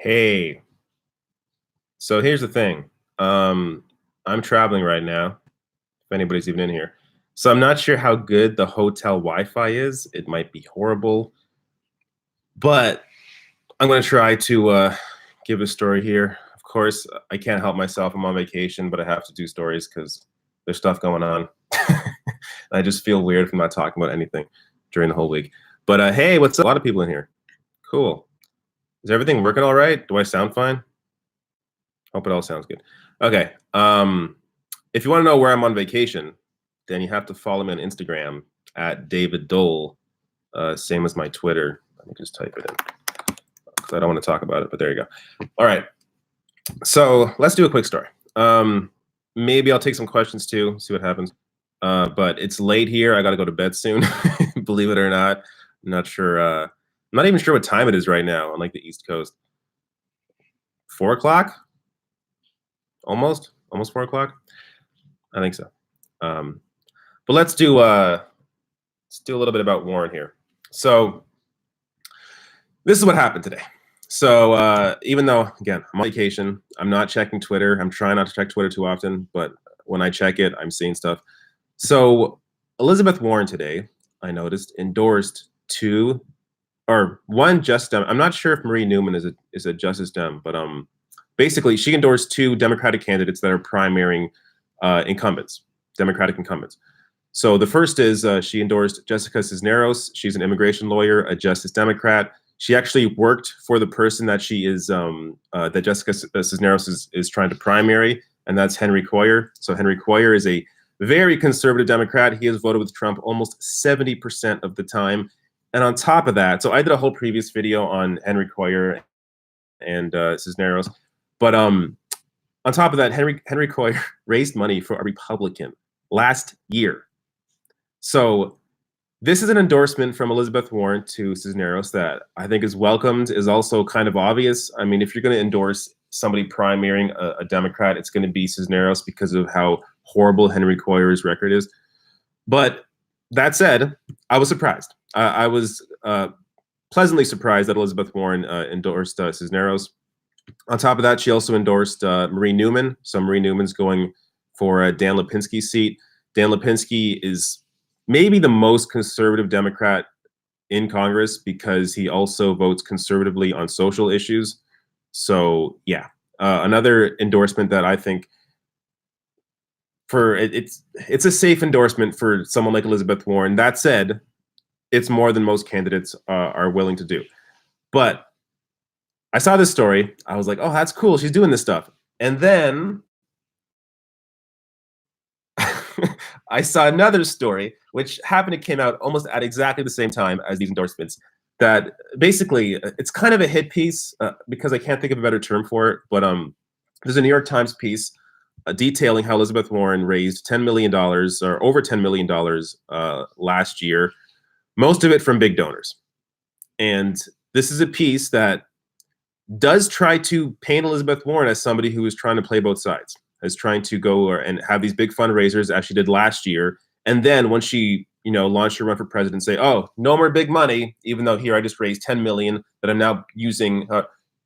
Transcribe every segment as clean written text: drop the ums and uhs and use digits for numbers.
Hey, so here's the thing. I'm traveling right now, if anybody's even in here. So I'm not sure how good the hotel Wi-Fi is. It might be horrible, but I'm going to try to give a story here. Of course, I can't help myself. I'm on vacation, but I have to do stories because there's stuff going on. I just feel weird if I'm not talking about anything during the whole week. But hey, what's up? A lot of people in here. Cool. Is everything working all right? Do I sound fine? Hope it all sounds good. Okay. If you want to know where I'm on vacation, then you have to follow me on Instagram at David Dole, same as my Twitter. Let me just type it in because I don't want to talk about it, but there you go. All right. So let's do a quick story. Maybe I'll take some questions too, see what happens. But it's late here. I got to go to bed soon, believe it or not. I'm not sure. I'm not even sure what time it is right now on like the East Coast. 4 o'clock? Almost 4 o'clock. I think so. But let's do a little bit about Warren here. So this is what happened today. So even though, again, I'm on vacation, I'm not checking Twitter. I'm trying not to check Twitter too often, but when I check it, I'm seeing stuff. So Elizabeth Warren today, I noticed, endorsed one Justice Dem. I'm not sure if Marie Newman is a Justice Dem, but basically she endorsed 2 Democratic candidates that are primarying incumbents, Democratic incumbents. So the first is she endorsed Jessica Cisneros. She's an immigration lawyer, a Justice Democrat. She actually worked for the person that she is that Jessica Cisneros is trying to primary, and that's Henry Cuellar. So Henry Cuellar is a very conservative Democrat. He has voted with Trump almost 70% of the time. And on top of that, so I did a whole previous video on Henry Cuellar and Cisneros, but on top of that, Henry Cuellar raised money for a Republican last year. So this is an endorsement from Elizabeth Warren to Cisneros that I think is welcomed, is also kind of obvious. I mean, if you're going to endorse somebody primarying a Democrat, it's going to be Cisneros because of how horrible Henry Cuellar's record is. But that said, I was surprised. I was pleasantly surprised that Elizabeth Warren endorsed Cisneros. On top of that, she also endorsed Marie Newman. So Marie Newman's going for Dan Lipinski's seat. Dan Lipinski is maybe the most conservative Democrat in Congress because he also votes conservatively on social issues. So yeah, another endorsement that I think it's a safe endorsement for someone like Elizabeth Warren. That said, it's more than most candidates are willing to do. But I saw this story. I was like, oh, that's cool. She's doing this stuff. And then I saw another story, which came out almost at exactly the same time as these endorsements, that basically it's kind of a hit piece because I can't think of a better term for it. But there's a New York Times piece detailing how Elizabeth Warren raised $10 million or over $10 million last year, most of it from big donors. And this is a piece that does try to paint Elizabeth Warren as somebody who is trying to play both sides, is trying to go and have these big fundraisers as she did last year. And then when she, launched her run for president, say, oh, no more big money, even though here I just raised 10 million that I'm now using.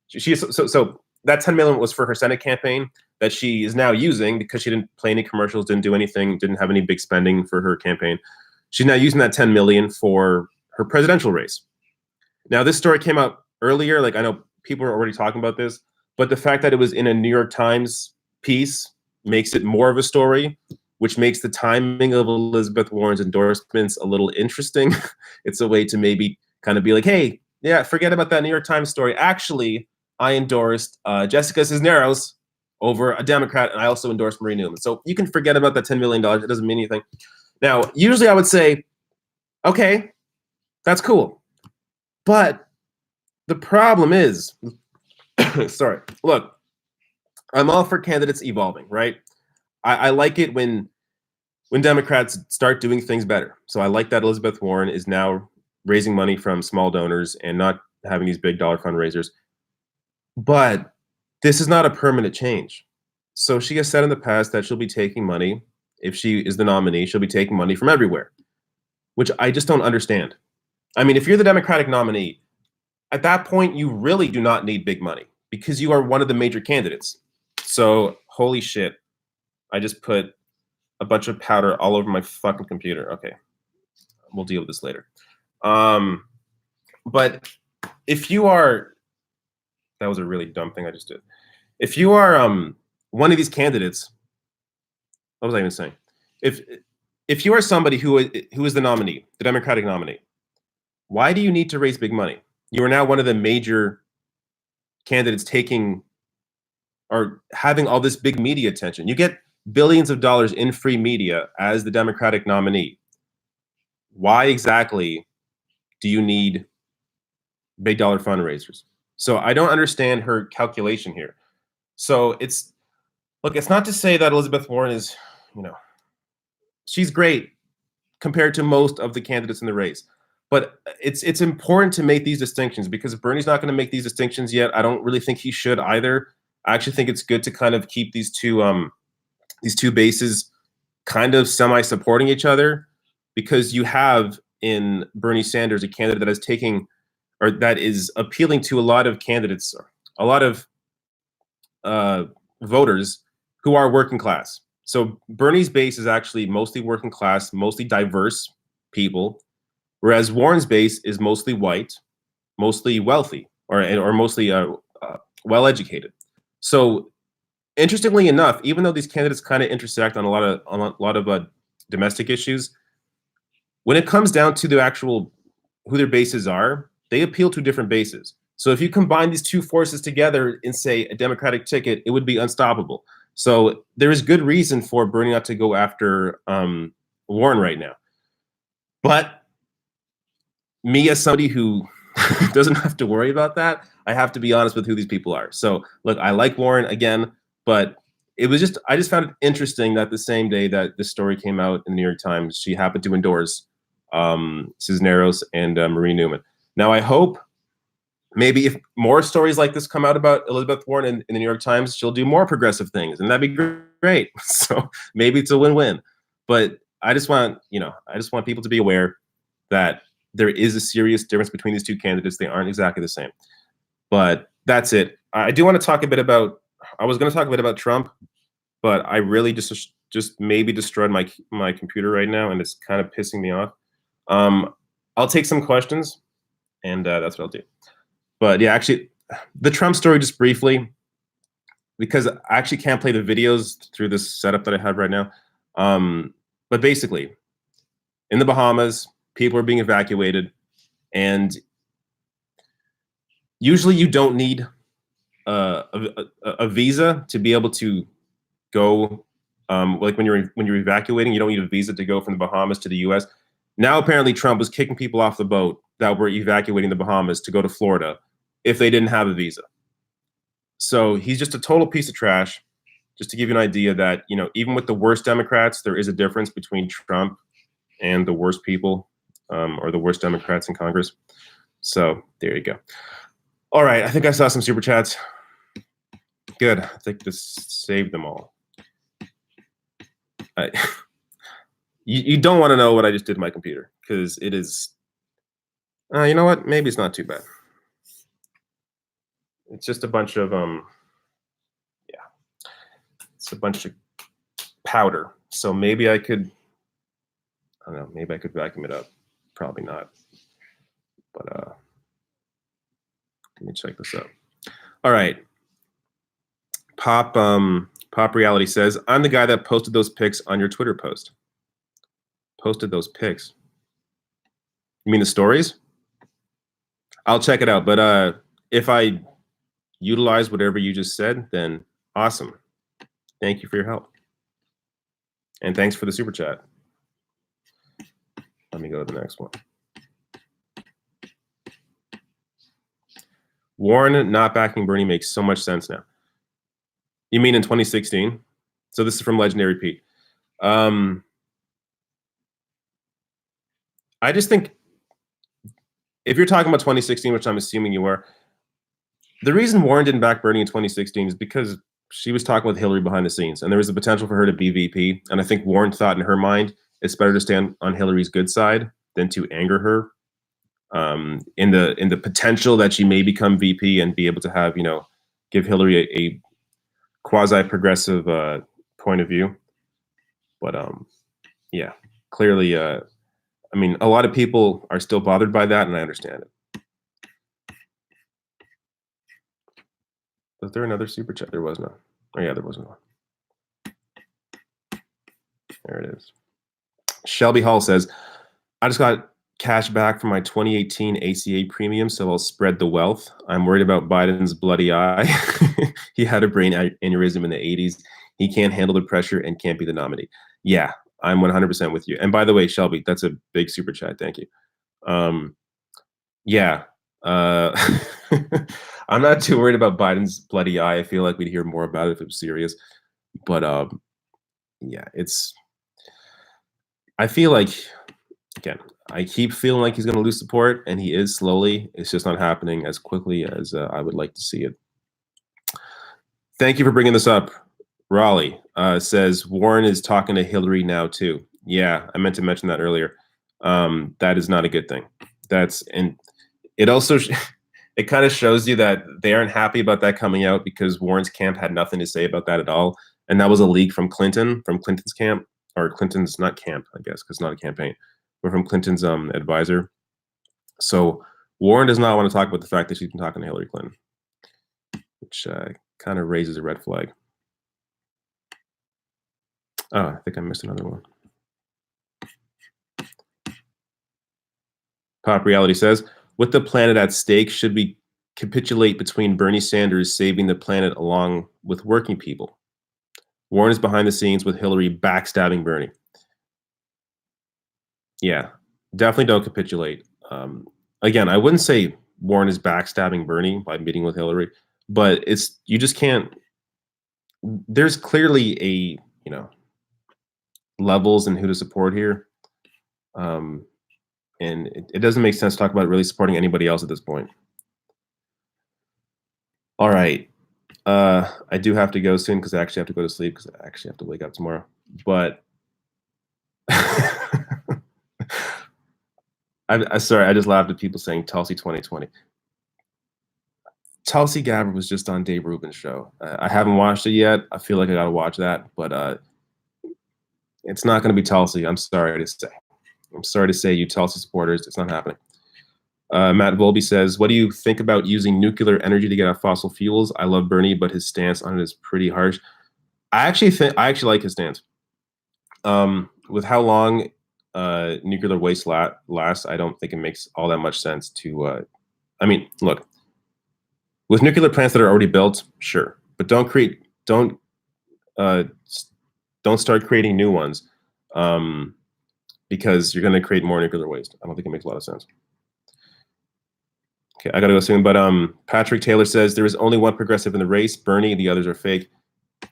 So that 10 million was for her Senate campaign that she is now using because she didn't play any commercials, didn't do anything, didn't have any big spending for her campaign. She's now using that 10 million for her presidential race. Now, this story came out earlier. Like, I know people are already talking about this, but the fact that it was in a New York Times piece makes it more of a story, which makes the timing of Elizabeth Warren's endorsements a little interesting. It's a way to maybe kind of be like, hey, yeah, forget about that New York Times story. Actually, I endorsed Jessica Cisneros over a Democrat, and I also endorsed Marie Newman. So you can forget about that $10 million. It doesn't mean anything. Now, usually I would say, okay, that's cool. But the problem is, sorry, look, I'm all for candidates evolving, right? I like it when Democrats start doing things better. So I like that Elizabeth Warren is now raising money from small donors and not having these big dollar fundraisers. But this is not a permanent change. So she has said in the past that she'll be taking money. If she is the nominee, she'll be taking money from everywhere, which I just don't understand. I mean, if you're the Democratic nominee, at that point, you really do not need big money. because you are one of the major candidates. So holy shit, I just put a bunch of powder all over my fucking computer. Okay, we'll deal with this later. But if you are, that was a really dumb thing I just did. If you are one of these candidates, what was I even saying? If you are somebody who is the nominee, the Democratic nominee, why do you need to raise big money? You are now one of the major candidates taking or having all this big media attention. You get billions of dollars in free media as the Democratic nominee. Why exactly do you need big dollar fundraisers? So I don't understand her calculation here. So it's not to say that Elizabeth Warren is, she's great compared to most of the candidates in the race. But it's important to make these distinctions, because if Bernie's not going to make these distinctions yet, I don't really think he should either. I actually think it's good to kind of keep these two bases kind of semi-supporting each other, because you have in Bernie Sanders a candidate that is taking, or that is appealing to a lot of candidates, a lot of voters who are working class. So Bernie's base is actually mostly working class, mostly diverse people, whereas Warren's base is mostly white, mostly wealthy, or mostly well-educated. So interestingly enough, even though these candidates kind of intersect on a lot of domestic issues, when it comes down to the actual who their bases are, they appeal to different bases. So if you combine these two forces together in, say, a Democratic ticket, it would be unstoppable. So there is good reason for Bernie not to go after Warren right now. But me, as somebody who doesn't have to worry about that, I have to be honest with who these people are. So look, I like Warren again, but I just found it interesting that the same day that this story came out in the New York Times, she happened to endorse Cisneros and Marie Newman. Now, I hope maybe if more stories like this come out about Elizabeth Warren in the New York Times, she'll do more progressive things, and that'd be great. So maybe it's a win-win. But I just want people to be aware that there is a serious difference between these two candidates. They aren't exactly the same. But that's it. I do want to talk a bit about. I was going to talk a bit about Trump, but I really just maybe destroyed my computer right now, and it's kind of pissing me off. I'll take some questions, and that's what I'll do. But yeah, actually, the Trump story, just briefly, because I actually can't play the videos through this setup that I have right now. But basically, in the Bahamas, people are being evacuated, and usually you don't need a visa to be able to go. Like when you're evacuating, you don't need a visa to go from the Bahamas to the U.S. Now, apparently, Trump was kicking people off the boat that were evacuating the Bahamas to go to Florida if they didn't have a visa. So he's just a total piece of trash. Just to give you an idea that, even with the worst Democrats, there is a difference between Trump and the worst people, or the worst Democrats in Congress. So there you go. All right, I think I saw some super chats. Good. I think this saved them all. You don't want to know what I just did to my computer, because it is. You know what? Maybe it's not too bad. It's just a bunch of it's a bunch of powder. So maybe I could. I don't know. Maybe I could vacuum it up. Probably not. But let me check this out. All right. Pop Reality says, I'm the guy that posted those pics on your Twitter post. Posted those pics. You mean the stories? I'll check it out. But if I utilize whatever you just said, then awesome. Thank you for your help. And thanks for the super chat. Let me go to the next one. Warren not backing Bernie makes so much sense now. You mean in 2016? So this is from Legendary Pete. I just think if you're talking about 2016, which I'm assuming you are, the reason Warren didn't back Bernie in 2016 is because she was talking with Hillary behind the scenes, and there was a potential for her to be VP. And I think Warren thought in her mind it's better to stand on Hillary's good side than to anger her in the potential that she may become VP and be able to have give Hillary a quasi-progressive point of view. But yeah, clearly, I mean, a lot of people are still bothered by that, and I understand it. Was there another super chat? There was none. Oh yeah, there was one. There it is. Shelby Hall says, I just got cash back from my 2018 ACA premium, so I'll spread the wealth. I'm worried about Biden's bloody eye. He had a brain aneurysm in the 80s. He can't handle the pressure and can't be the nominee. Yeah, I'm 100% with you. And by the way, Shelby, that's a big super chat. Thank you. Yeah. I'm not too worried about Biden's bloody eye. I feel like we'd hear more about it if it was serious. But yeah, I feel like, again, I keep feeling like he's going to lose support, and he is slowly. It's just not happening as quickly as I would like to see it. Thank you for bringing this up. Raleigh says Warren is talking to Hillary now too. Yeah, I meant to mention that earlier. That is not a good thing. And it also it kind of shows you that they aren't happy about that coming out, because Warren's camp had nothing to say about that at all, and that was a leak from Clinton's camp, or Clinton's, not camp, I guess, because it's not a campaign, but from Clinton's advisor. So Warren does not want to talk about the fact that she's been talking to Hillary Clinton, which kind of raises a red flag. Oh, I think I missed another one. Pop Reality says, with the planet at stake, should we capitulate between Bernie Sanders saving the planet along with working people? Warren is behind the scenes with Hillary backstabbing Bernie. Yeah, definitely don't capitulate. Again, I wouldn't say Warren is backstabbing Bernie by meeting with Hillary, but you just can't. There's clearly a, levels in who to support here. And it doesn't make sense to talk about really supporting anybody else at this point. All right. I do have to go soon because I actually have to go to sleep because I actually have to wake up tomorrow. But I'm sorry, I just laughed at people saying Tulsi 2020. Tulsi Gabbard was just on Dave Rubin's show. I haven't watched it yet. I feel like I got to watch that, but it's not going to be Tulsi. I'm sorry to say. I'm sorry to say, you Tulsi supporters, it's not happening. Matt Volby says, what do you think about using nuclear energy to get off fossil fuels? I love Bernie, but his stance on it is pretty harsh. I actually like his stance. With how long nuclear waste lasts, I don't think it makes all that much sense to. I mean, look, with nuclear plants that are already built, sure, but don't start creating new ones, because you're going to create more nuclear waste. I don't think it makes a lot of sense. Okay, I gotta go soon, but Patrick Taylor says there is only one progressive in the race, Bernie. The others are fake.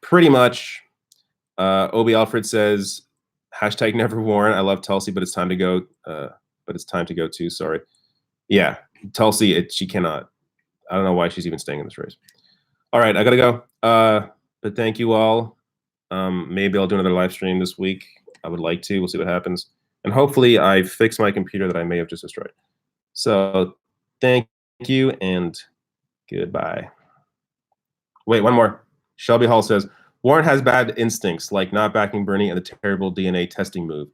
Pretty much. Obi Alfred says, hashtag never Warren. I love Tulsi, but it's time to go. But it's time to go too. Sorry. Yeah, Tulsi, she cannot. I don't know why she's even staying in this race. All right, I gotta go. But thank you all. Maybe I'll do another live stream this week. I would like to. We'll see what happens. And hopefully I fix my computer that I may have just destroyed. So thank you and goodbye. Wait, one more. Shelby Hall says, Warren has bad instincts, like not backing Bernie and the terrible DNA testing move.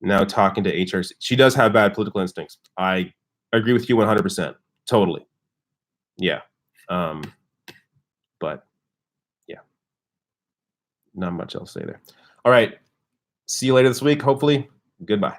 Now talking to HRC. She does have bad political instincts. I agree with you 100%. Totally. Yeah. But yeah, not much else to say there. All right. See you later this week, hopefully. Goodbye.